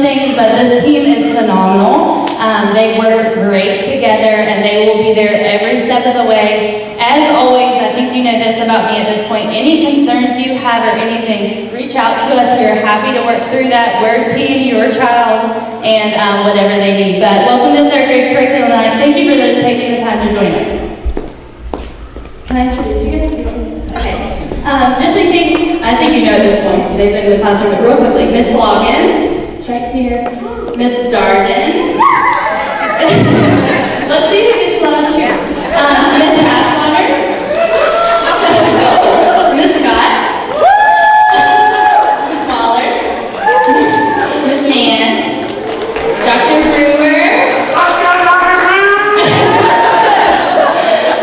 things, but this team is phenomenal. They work great together, and they will be there every step of the way. As always, I think you know this about me at this point. Any concerns you have or anything, reach out to us. We are happy to work through that. We're team, your child, and whatever they need. But welcome to third grade curriculum night. Thank you for taking the time to join us. Can I introduce you guys? Okay. Just in case, I think you know at this point, they've been in the classroom, but real quickly, Miss Loggins, right here, Miss Darden. Let's see who gets last year. Miss Passwater, Miss Scott, Miss Waller, Miss Mann, Dr. Brewer,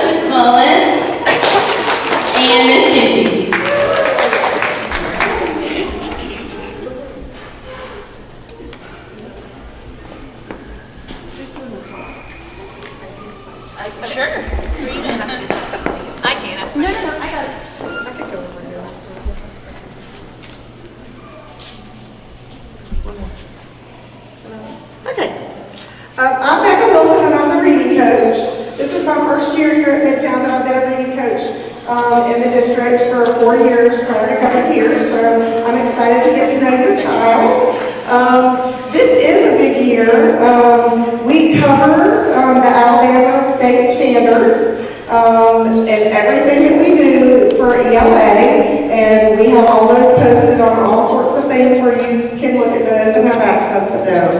Miss Mullen, and Miss Susie. Sure. I can't. No, I got it. I could go over here. Okay. I'm Becca Wilson, and I'm the reading coach. This is my first year here at Midtown that I've been a reading coach in the district for 4 years, prior to coming here, so I'm excited to get to know your child. This is a big year. We cover the Alabama state standards and everything that we do for ELA, and we have all those posted on all sorts of things where you can look at those and have access to them.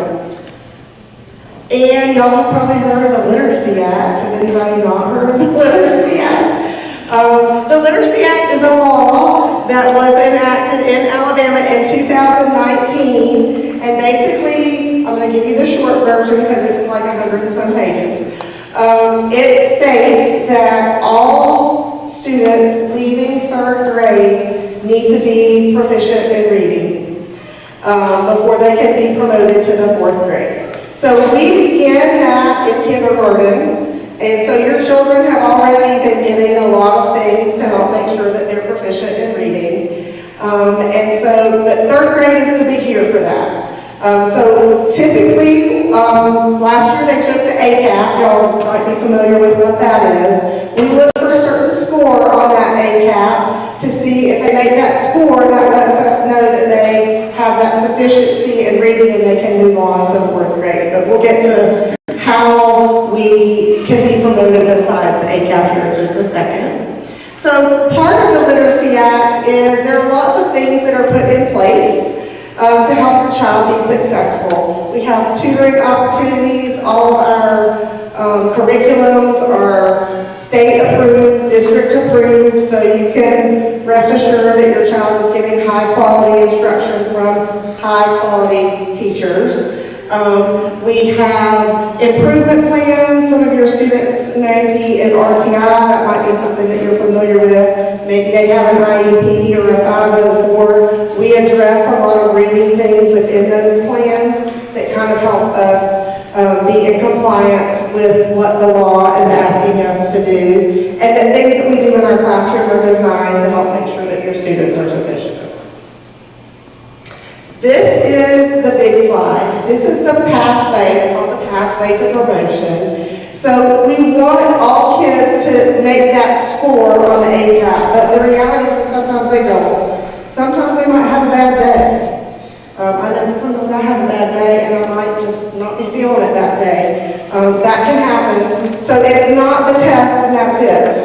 And y'all have probably heard of the Literacy Act. Has anybody not heard of the Literacy Act? The Literacy Act is a law that was enacted in Alabama in 2019, and basically, I'm going to give you the short version because it's like 100 and some pages. It states that all students leaving third grade need to be proficient in reading before they can be promoted to the fourth grade. So we begin that in kindergarten. And so your children have already been getting a lot of things to help make sure that they're proficient in reading. But third grade is the big year for that. So typically, last year they took the ACAP. Y'all might be familiar with what that is. We look for a certain score on that ACAP to see if they make that score, that lets us know that they have that sufficiency in reading and they can move on to fourth grade. But we'll get to how we can be promoted besides the ACAP here in just a second. So part of the Literacy Act is there are lots of things that are put in place to help your child be successful. We have tutoring opportunities. All of our curriculums are state approved, district approved, so you can rest assured that your child is getting high quality instruction from high quality teachers. We have improvement plans. Some of your students may be in RTI. That might be something that you're familiar with. Maybe they have an IEP or a 504. We address a lot of reading things within those plans that kind of help us be in compliance with what the law is asking us to do. And the things that we do in our classroom are designed to help make sure that your students are sufficient. This is the big slide. This is the pathway, called the pathway to promotion. So we want all kids to make that score on the ACAP, but the reality is that sometimes they don't. Sometimes they might have a bad day. I know that sometimes I have a bad day and I might just not be feeling it that day. That can happen. So it's not the test and that's it.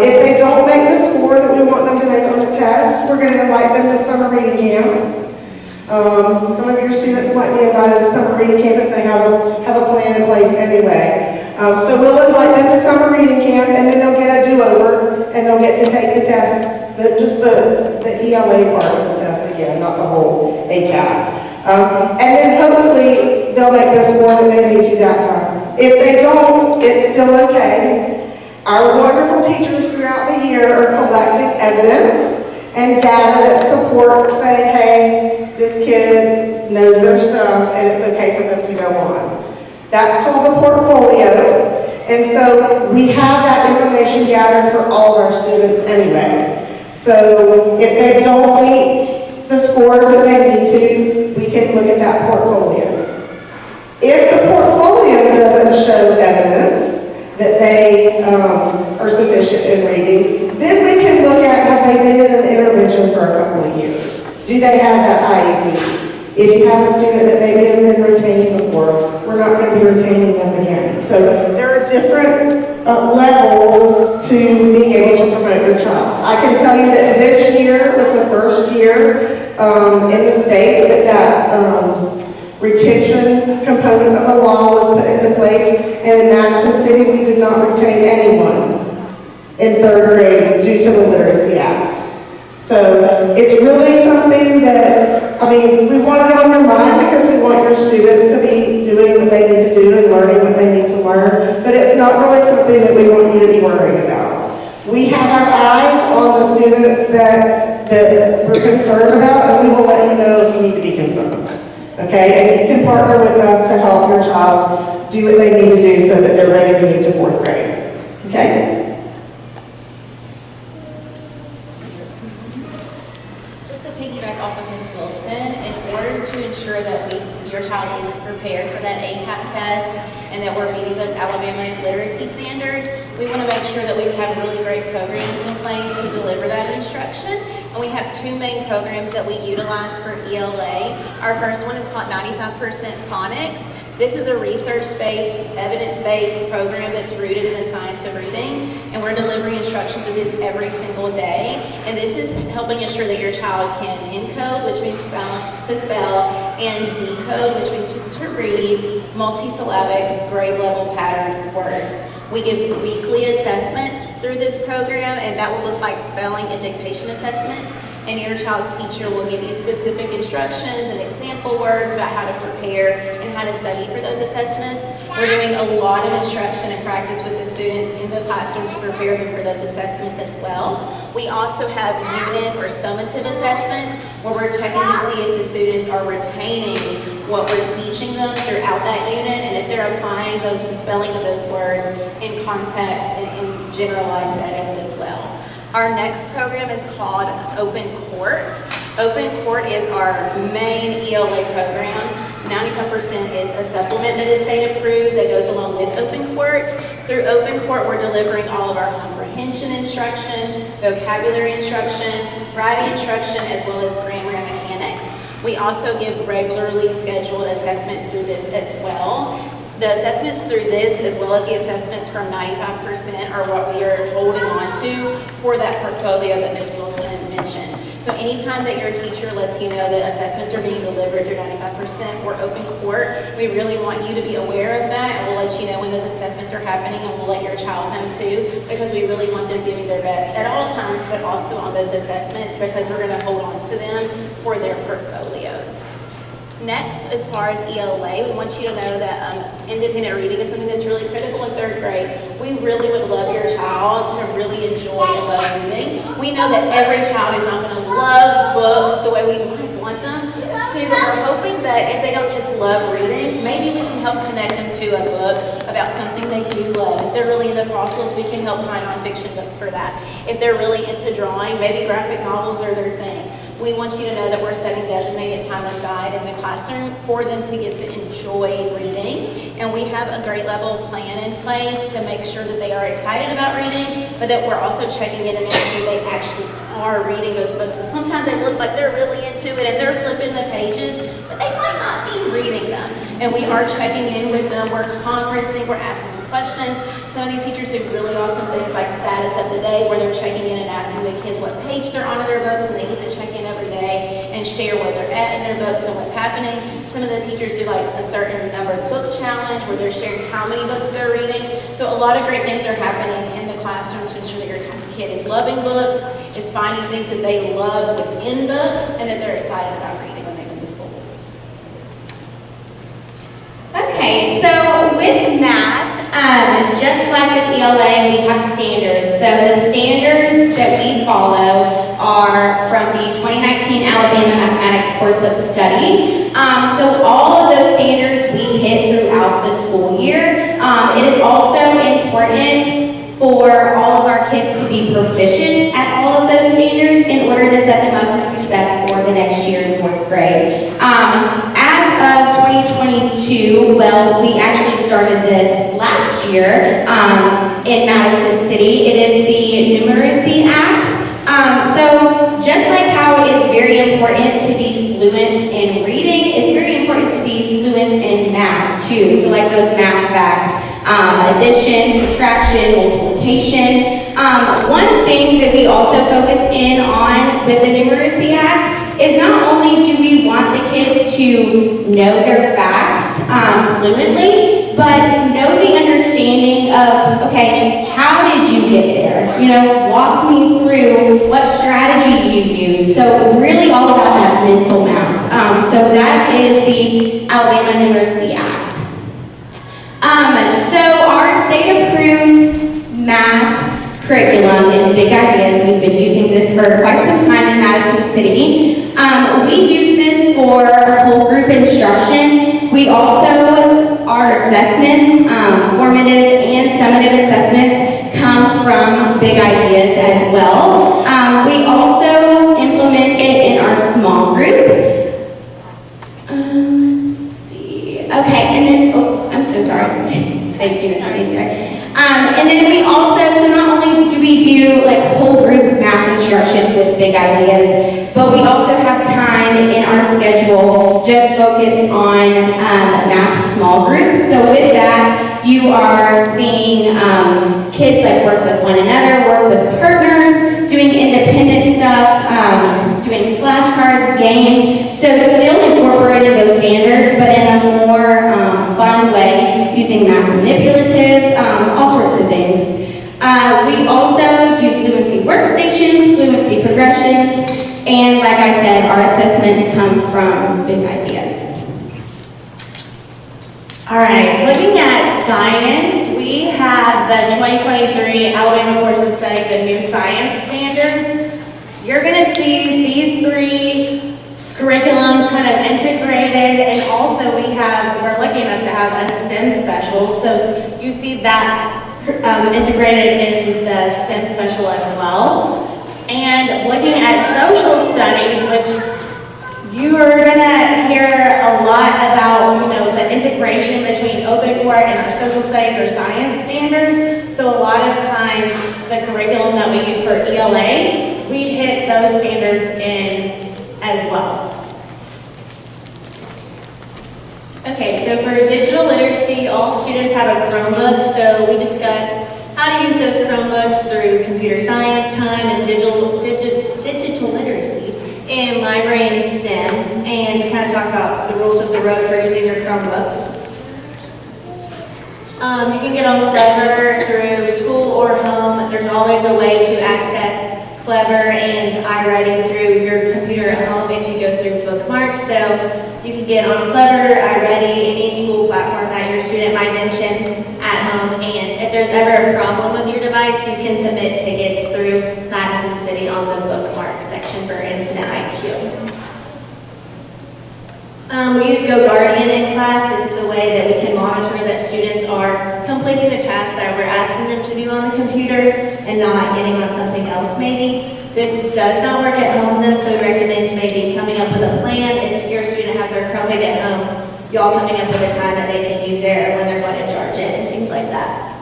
If they don't make the score that we want them to make on the test, we're going to invite them to summer reading camp. Some of your students might be invited to summer reading camp if they have a plan in place anyway. So we'll invite them to summer reading camp, and then they'll get a do-over, and they'll get to take the test, just the ELA part of the test again, not the whole ACAP. And then hopefully they'll make the score that they need to that time. If they don't, it's still okay. Our wonderful teachers throughout the year are collecting evidence and data that supports saying, hey, this kid knows their stuff and it's okay for them to go on. That's called the portfolio. And so we have that information gathered for all of our students anyway. So if they don't meet the scores that they need to, we can look at that portfolio. If the portfolio doesn't show evidence that they are sufficient in reading, then we can look at have they been in an intervention for a couple of years. Do they have that IEP? If you have a student that maybe has been retained before, we're not going to be retaining them again. So there are different levels to being able to promote your child. I can tell you that this year was the first year in the state that retention component of the law was put into place, and in Madison City we did not retain anyone in 3rd grade due to the Literacy Act. So it's really something that, I mean, we want it on your mind because we want your students to be doing what they need to do and learning what they need to learn, but it's not really something that we want you to be worrying about. We have our eyes on the students that we're concerned about, and we will let you know if you need to be concerned. Okay, and you can partner with us to help your child do what they need to do so that they're ready to move to 4th grade. Okay? Just to piggyback off of Ms. Wilson, in order to ensure that your child is prepared for that ACAP test and that we're meeting those Alabama literacy standards, we want to make sure that we have really great programs in place to deliver that instruction. And we have 2 main programs that we utilize for ELA. Our first one is called 95% Phonics. This is a research-based, evidence-based program that's rooted in the science of reading, and we're delivering instruction to this every single day. And this is helping ensure that your child can encode, which means to spell, and decode, which means just to read, multisyllabic, grade-level pattern words. We give weekly assessments through this program, and that will look like spelling and dictation assessments. And your child's teacher will give you specific instructions and example words about how to prepare and how to study for those assessments. We're doing a lot of instruction and practice with the students in the classroom to prepare them for those assessments as well. We also have unit or summative assessments where we're checking to see if the students are retaining what we're teaching them throughout that unit and if they're applying the spelling of those words in context and in generalized settings as well. Our next program is called Open Court. Open Court is our main ELA program. 95% is a supplement that is state approved that goes along with Open Court. Through Open Court, we're delivering all of our comprehension instruction, vocabulary instruction, writing instruction, as well as grammar and mechanics. We also give regularly scheduled assessments through this as well. The assessments through this, as well as the assessments from 95%, are what we are holding on to for that portfolio that Ms. Wilson mentioned. So anytime that your teacher lets you know that assessments are being delivered through 95% or Open Court, we really want you to be aware of that, and we'll let you know when those assessments are happening, and we'll let your child know too, because we really want them giving their best at all times, but also on those assessments, because we're going to hold on to them for their portfolios. Next, as far as ELA, we want you to know that independent reading is something that's really critical in 3rd grade. We really would love your child to really enjoy and love reading. We know that every child is not going to love books the way we might want them to, but we're hoping that if they don't just love reading, maybe we can help connect them to a book about something they do love. If they're really into fossils, we can help find nonfiction books for that. If they're really into drawing, maybe graphic novels are their thing. We want you to know that we're setting designated time aside in the classroom for them to get to enjoy reading. And we have a grade level plan in place to make sure that they are excited about reading, but that we're also checking in to make sure they actually are reading those books. And sometimes they look like they're really into it and they're flipping the pages, but they might not be reading them. And we are checking in with them, we're conferencing, we're asking them questions. Some of these teachers do really awesome things like status of the day, where they're checking in and asking the kids what page they're on in their books, and they get to check in every day and share where they're at in their books and what's happening. Some of the teachers do like a certain number of book challenge where they're sharing how many books they're reading. So a lot of great things are happening in the classroom to ensure that your kid is loving books, is finding things that they love within books, and that they're excited about reading when they come to school. Okay, so with math, just like with ELA, we have standards. So the standards that we follow are from the 2019 Alabama Mathematics Course Book Study. So all of those standards we hit throughout the school year. It is also important for all of our kids to be proficient at all of those standards in order to set them up for success for the next Well, we actually started this last year in Madison City. It is the Numeracy Act. So just like how it's very important to be fluent in reading, it's very important to be fluent in math too. So like those math facts, addition, subtraction, multiplication. One thing that we also focus in on with the Numeracy Act is not only do we want the kids to know their facts fluently, but know the understanding of, okay, how did you get there? You know, walk me through what strategy you use. So really all about that mental math. So that is the Alabama Numeracy Act. So our state-approved math curriculum is Big Ideas. We've been using this for quite some time in Madison City. We use this for whole group instruction. We also, our assessments, formative and summative assessments come from Big Ideas as well. We also implement it in our small group. Let's see. Okay, and then, oh, I'm so sorry. Thank you, Ms. Easter. And then we also, so not only do we do like whole group math instruction with Big Ideas, but we also have time in our schedule just focused on math small group. So with that, you are seeing kids like work with one another, work with partners, doing independent stuff, doing flashcards, games. So still incorporating those standards, but in a more fun way, using math manipulatives, all sorts of things. We also do fluency workstations, fluency progressions, and like I said, our assessments come from Big Ideas. All right, looking at science, we have the 2023 Alabama Course of Study, the new science standards. You're gonna see these three curriculums kind of integrated, and also we're lucky enough to have a STEM special, so you see that integrated in the STEM special as well. And looking at social studies, which you are gonna hear a lot about, the integration between open court and our social studies or science standards. So a lot of times, the curriculum that we use for ELA, we hit those standards in as well. Okay, so for digital literacy, all students have a Chromebook, so we discussed how to use those Chromebooks through computer science time and digital literacy in library and STEM, and kind of talk about the rules of the road for using your Chromebooks. You can get on Clever through school or home. There's always a way to access Clever and iWriting through your computer at home if you go through bookmarks. So you can get on Clever, iReady, any school platform that your student might mention at home. And if there's ever a problem with your device, you can submit tickets through Madison City on the bookmark section for Internet IQ. We use GoGuardian in class. This is a way that we can monitor that students are completing the tasks that we're asking them to do on the computer and not getting on something else maybe. This does not work at home though, so we recommend maybe coming up with a plan. If your student has their Chromebook at home, y'all coming up with a time that they can use it or when they're going to charge it and things like that.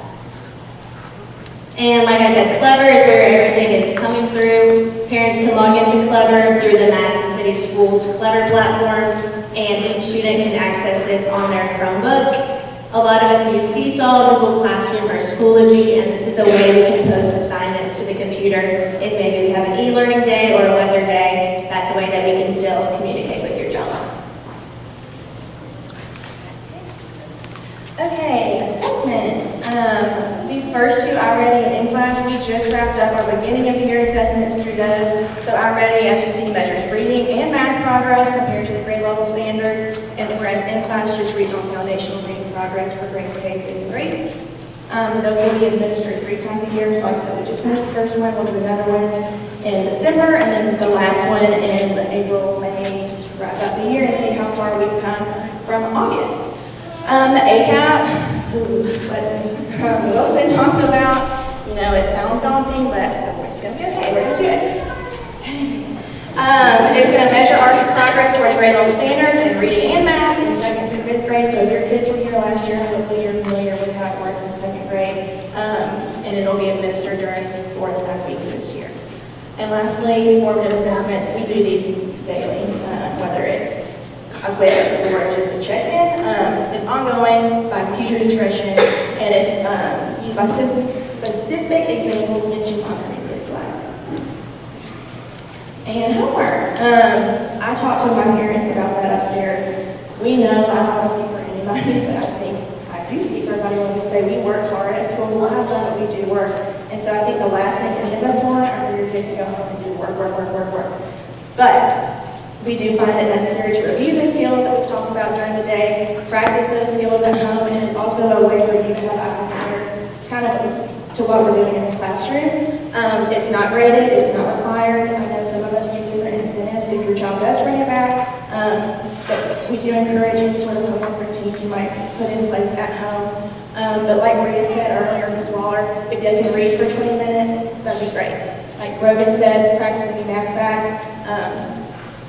And like I said, Clever is where everything is coming through. Parents can log into Clever through the Madison City Schools Clever platform, and each student can access this on their Chromebook. A lot of us use Seesaw, Google Classroom, or Schoology, and this is a way we can post assignments to the computer. If maybe we have an e-learning day or a weather day, that's a way that we can still communicate with your child. Okay, assessments. These first two, iReady and in-class, we just wrapped up our beginning of the year assessments through those. So iReady, as you see, measures reading and math progress compared to the grade level standards, and whereas in-class just reads on foundational reading progress for grades K through 3. Those will be administered 3 times a year. So like I said, we just finished the first one, we'll do another one in December, and then the last one in April, May, just to wrap up the year and see how far we've come from August. The ACAP, what Wilson talked about, it sounds daunting, but it's going to be okay, we're going to do it. It's going to measure our progress towards grade level standards in reading and math in 2nd through 5th grade, so if your kids were here will be administered during 4 to 5 weeks this year. And lastly, formative assessments, we do these daily, whether it's a quiz or just a check-in. It's ongoing by teacher discretion, and it's used by specific examples mentioned on the previous slide. And homework. I talked to my parents about that upstairs. We know, I don't want to speak for anybody, but I think I do speak for everybody when we say we work hard at school. We'll have fun, but we do work. And so I think the last thing any of us want are for your kids to go home and do work. But we do find it necessary to review the skills that we've talked about during the day, practice those skills at home, and it's also a way for you to have eyes and ears kind of to what we're doing in the classroom. It's not graded, it's not required. I know some of us do different incentives if your child does bring it back. But we do encourage any sort of homework routines you might put in place at home. But like Maria said earlier, Ms. Waller, if they can read for 20 minutes, that'd be great. Like Rogan said, practice any math facts.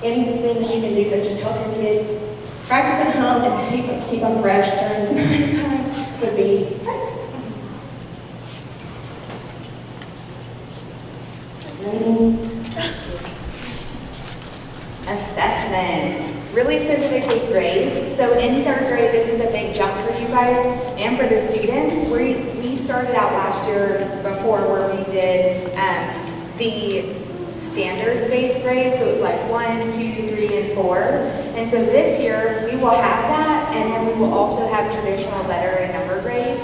Anything that you can do to just help your kid practice at home and keep them fresh during the night time would be great. Assessment, really specific with grades. So in 3rd grade, this is a big jump for you guys and for the students. We started out last year before where we did the standards-based grades, so it was like 1, 2, 3, and 4. And so this year, we will have that, and then we will also have traditional letter and number grades.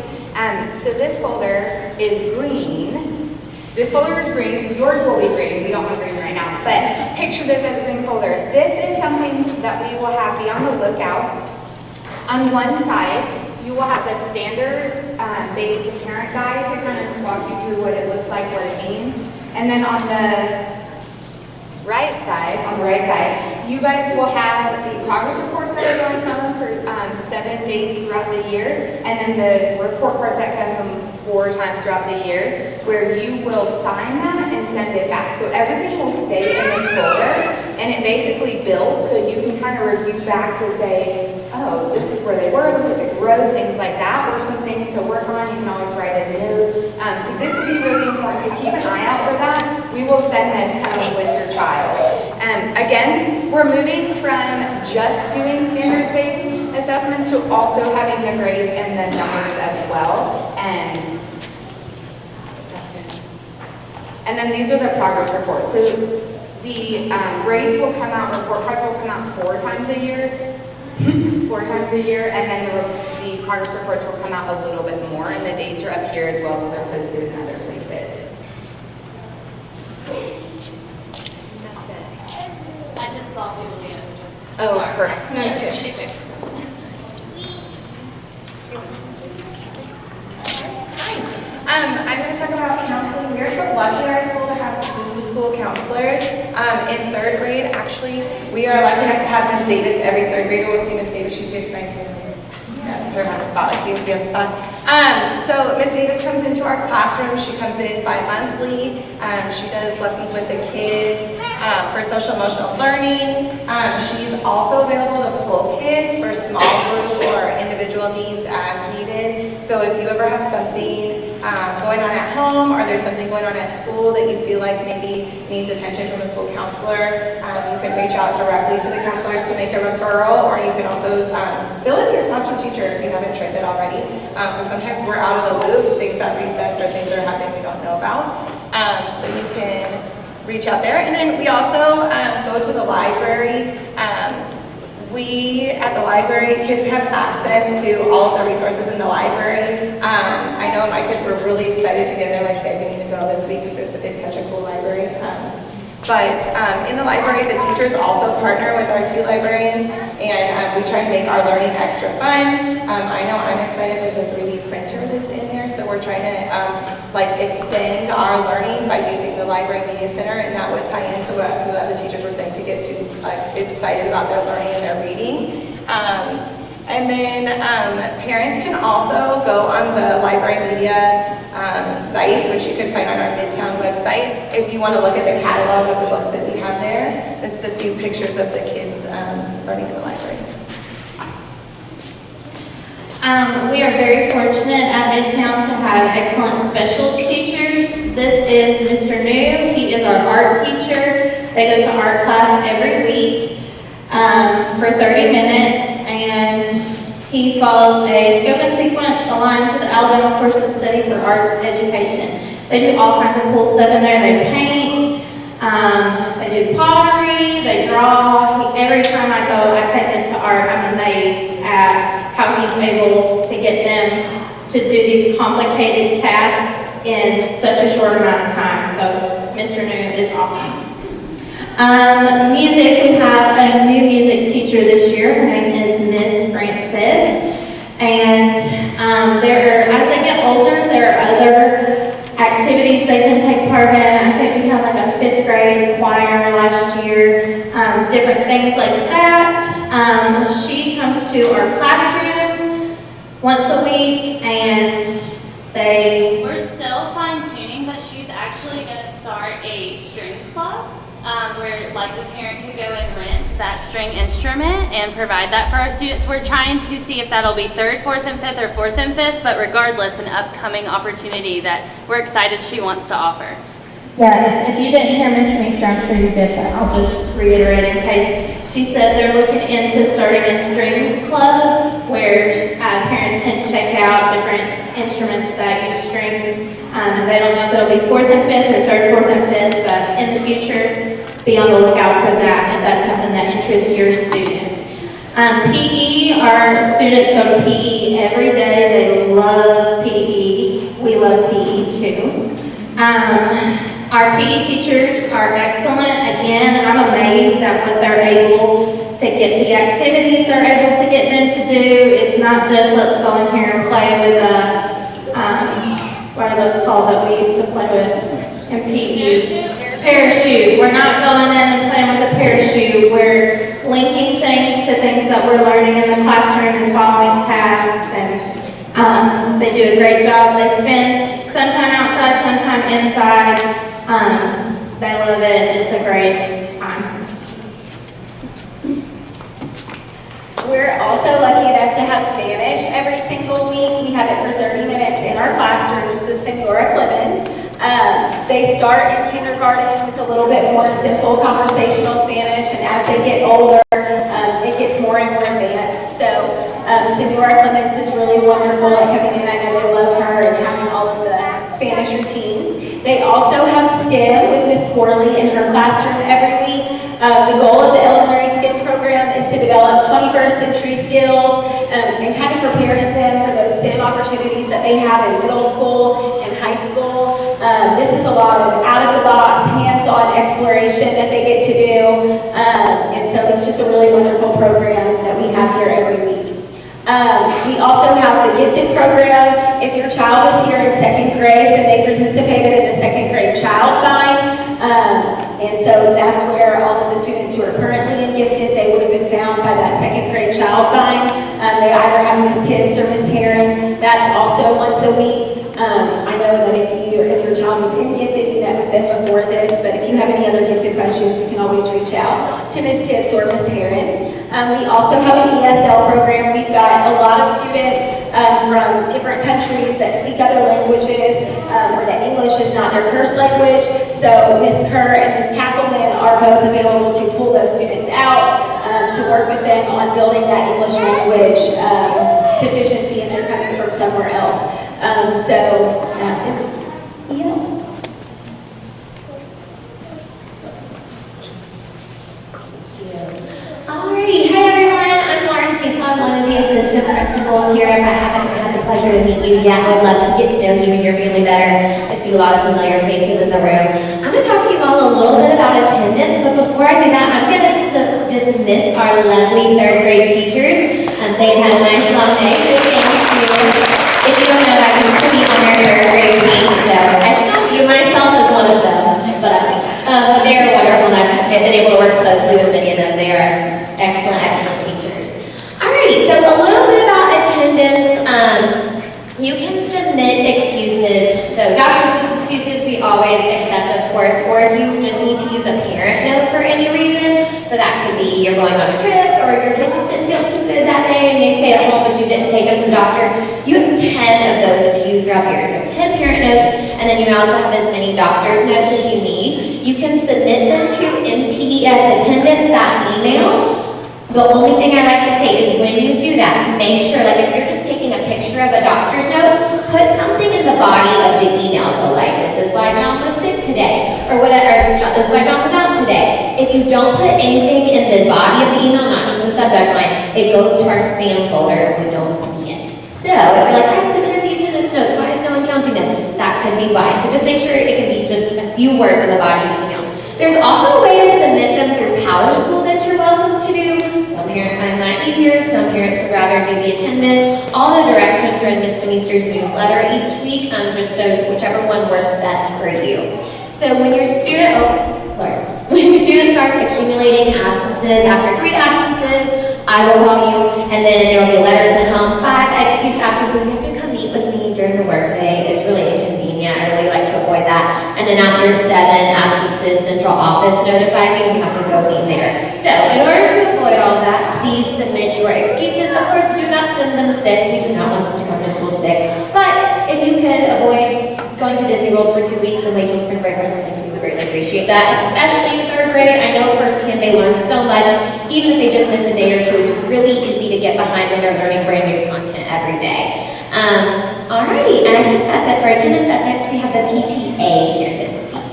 So this folder is green. This folder is green, yours will be green, we don't have green right now, but picture this as a green folder. This is something that we will have, be on the lookout. On one side, you will have the standards-based parent guide to kind of walk you through what it looks like, what it means. And then on the right side, you guys will have the progress reports that are going home for 7 days throughout the year, and then the report cards that come home 4 times throughout the year, where you will sign that and send it back. So everything will stay in this folder, and it basically builds, so you can kind of review back to say, oh, this is where they were, look at the growth, things like that, or some things to work on. You can always write a note. So this would be really important to keep an eye out for that. We will send this home with your child. Again, we're moving from just doing standards-based assessments to also having the grades and the numbers as well. And that's good. And then these are the progress reports. So the grades will come out, report cards will come out 4 times a year. 4 times a year, and then the progress reports will come out a little bit more, and the dates are up here as well as they're posted in other places. That's it. I just saw people doing it. Oh, perfect. No, too many pictures. I'm going to talk about counseling. We're so lucky in our school to have 2 school counselors. In 3rd grade, actually, we are lucky enough to have Miss Davis. Every 3rd grader will see Miss Davis. She's here tonight. Yeah, put her on the spot, like you would be on the spot. So Miss Davis comes into our classroom. She comes in bi-monthly. She does lessons with the kids for social emotional learning. She's also available to pull kids for small group or individual needs as needed. So if you ever have something going on at home, or there's something going on at school that you feel like maybe needs attention from a school counselor, you can reach out directly to the counselors to make a referral, or you can also fill in your classroom teacher if you haven't trained it already. Because sometimes we're out of the loop, things at recess or things that are happening we don't know about. So you can reach out there. And then we also go to the library. We, at the library, kids have access to all of the resources in the library. I know my kids were really excited to get there, like they need to go this week because it's such a cool library. But in the library, the teachers also partner with our 2 librarians, and we try to make our learning extra fun. I know I'm excited, there's a 3D printer that's in there, so we're trying to extend our learning by using the library media center, and that would tie into what some of the other teachers were saying to get students excited about their learning and their reading. And then parents can also go on the library media site, which you can find on our Midtown website. If you want to look at the catalog of the books that we have there, this is a few pictures of the kids learning in the library. We are very fortunate at Midtown to have excellent specials teachers. This is Mr. New. He is our art teacher. They go to art class every week for 30 minutes, and he follows a scope and sequence aligned to the Alabama course of study for arts education. They do all kinds of cool stuff in there. They paint, they do pottery, they draw. Every time I go, I take them to art. I'm amazed at how he's able to get them to do these complicated tasks in such a short amount of time. So Mr. New is awesome. Music, we have a new music teacher this year. Her name is Miss Francis. And as they get older, there are other activities they can take part in. I think we had like a 5th grade choir last year, different things like that. She comes to our classroom once a week, and We're still fine tuning, but she's actually going to start a strings club where like the parent could go and rent that string instrument and provide that for our students. We're trying to see if that'll be 3rd, 4th, and 5th or 4th and 5th, but regardless, an upcoming opportunity that we're excited she wants to offer. yeah, if you didn't hear Miss Meester, I'm sure you did, but I'll just reiterate in case. She said they're looking into starting a strings club where parents can check out different instruments that use strings. They don't know if it'll be 4th and 5th or 3rd, 4th, and 5th, but in the future, be on the lookout for that if that's something that interests your student. PE, our students go to PE every day. They love PE. We love PE too. Our PE teachers are excellent. Again, I'm amazed at what they're able to get, the activities they're able to get them to do. It's not just let's go in here and play with what are those called that we used to play with in PE? Parachute. We're not going in and playing with a parachute. We're linking things to things that we're learning in the classroom and following tasks, and they do a great job. They spend some time outside, some time inside. They love it. It's a great time. We're also lucky enough to have Spanish every single week. We have it for 30 minutes in our classrooms with Senora Clemens. They start in kindergarten with a little bit more simple conversational Spanish, and as they get older, it gets more and more advanced. So Senora Clemens is really wonderful at coming in. I know they love her and having all of the Spanish routines. They also have STEM with Miss Corley in her classroom every week. The goal of the elementary STEM program is to develop 21st century skills and kind of prepare them for those STEM opportunities that they have in middle school and high school. This is a lot of out-of-the-box, hands-on exploration that they get to do. And so it's just a really wonderful program that we have here every week. We also have the gifted program. If your child was here in 2nd grade, then they participated in the 2nd grade child find. And so that's where all of the students who are currently in gifted, they would have been found by that 2nd grade child find. They either have Miss Tibbs or Miss Heron. That's also once a week. I know that if your child is in gifted, you met with them before this, but if you have any other gifted questions, you can always reach out to Miss Tibbs or Miss Heron. We also have an ESL program. We've got a lot of students from different countries that speak other languages or that English is not their first language. So Miss Kerr and Miss Kappelman are both available to pull those students out to work with them on building that English language deficiency if they're coming from somewhere else. Alrighty, hi everyone, I'm Lauren Cecil, I'm one of the assistant principals here. If I haven't had the pleasure to meet you yet, I would love to get to know you and your family better. I see a lot of familiar faces in the room. I'm going to talk to you all a little bit about attendance, but before I do that, I'm going to dismiss our lovely 3rd grade teachers. They had a nice long day, so thank you. If you don't know, I used to be on their 3rd grade team, so I still view myself as one of them, but they are wonderful, and I've been able to work closely with many of them. They are excellent, excellent teachers. Alrighty, so a little bit about attendance. You can submit excuses. So doctor's excuses we always accept, of course, or if you just need to use a parent note for any reason. So that could be you're going on a trip, or your kid just didn't feel too good that day and you stayed at home but you didn't didn't take them to the doctor, you have 10 of those to use throughout the year. So 10 parent notes, and then you also have as many doctor's notes as you need. You can submit them to MTES attendance, that email. The only thing I like to say is when you do that, make sure, like if you're just taking a picture of a doctor's note, put something in the body of the email. So like, this is why John was sick today, or whatever, this is why John was out today. If you don't put anything in the body of the email, not just the subject line, it goes to our spam folder and we don't see it. So if you're like, I submitted the attendance notes, why is no one counting them? That could be why. So just make sure it can be just a few words in the body of the email. There's also a way to submit them through PowerSchool that you're welcome to do. Some parents find that easier, some parents would rather do the attendance. All the directions are in Ms. Demeester's newsletter each week, just so whichever one works best for you. So when your student, when your student starts accumulating absences, after 3 absences, I will call you, and then there will be a letter sent home, 5 excused absences. You have to come meet with me during the workday. It's really inconvenient. I really like to avoid that. And then after 7 absences, central office notifies you, you have to go meet there. So in order to avoid all of that, please submit your excuses. Of course, do not send them sick. We do not want them to come to school sick. But if you could avoid going to Disney World for 2 weeks and wait till spring break or something, we would greatly appreciate that, especially in 3rd grade. I know firsthand they learn so much. Even if they just miss a day or 2, it's really easy to get behind when they're learning brand new content every day. Alrighty, and I think that's it for attendance. Up next, we have the PTA here to speak.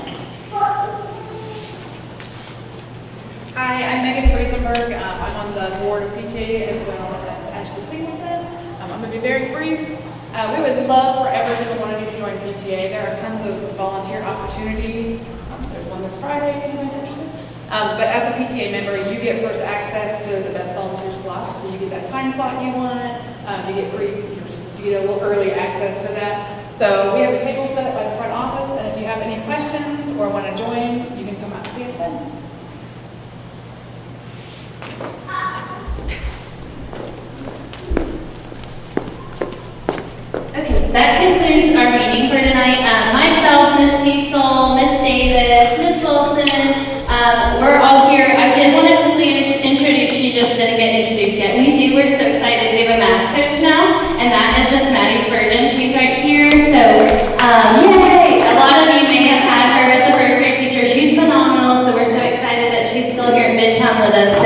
Hi, I'm Megan Friesenberg. I'm on the board of PTA as well as Ashley Singleton. I'm going to be very brief. We would love for every single one of you to join PTA. There are tons of volunteer opportunities. There's one this Friday, if anyone's interested. But as a PTA member, you get first access to the best volunteer slots. So you get that time slot you want. You get a little early access to that. So we have a table set up by the front office, and if you have any questions or want to join, you can come out and see us then. Okay, so that concludes our meeting for tonight. Myself, Ms. Cecil, Ms. Davis, Ms. Wilson, we're all here. I did want to quickly introduce, she just didn't get introduced yet. We're so excited. We have a math coach now, and that is Miss Maddie Spurgeon. She's right here, so yay! A lot of you may have had her as a 1st grade teacher. She's phenomenal, so we're so excited that she's still here at Midtown with us. So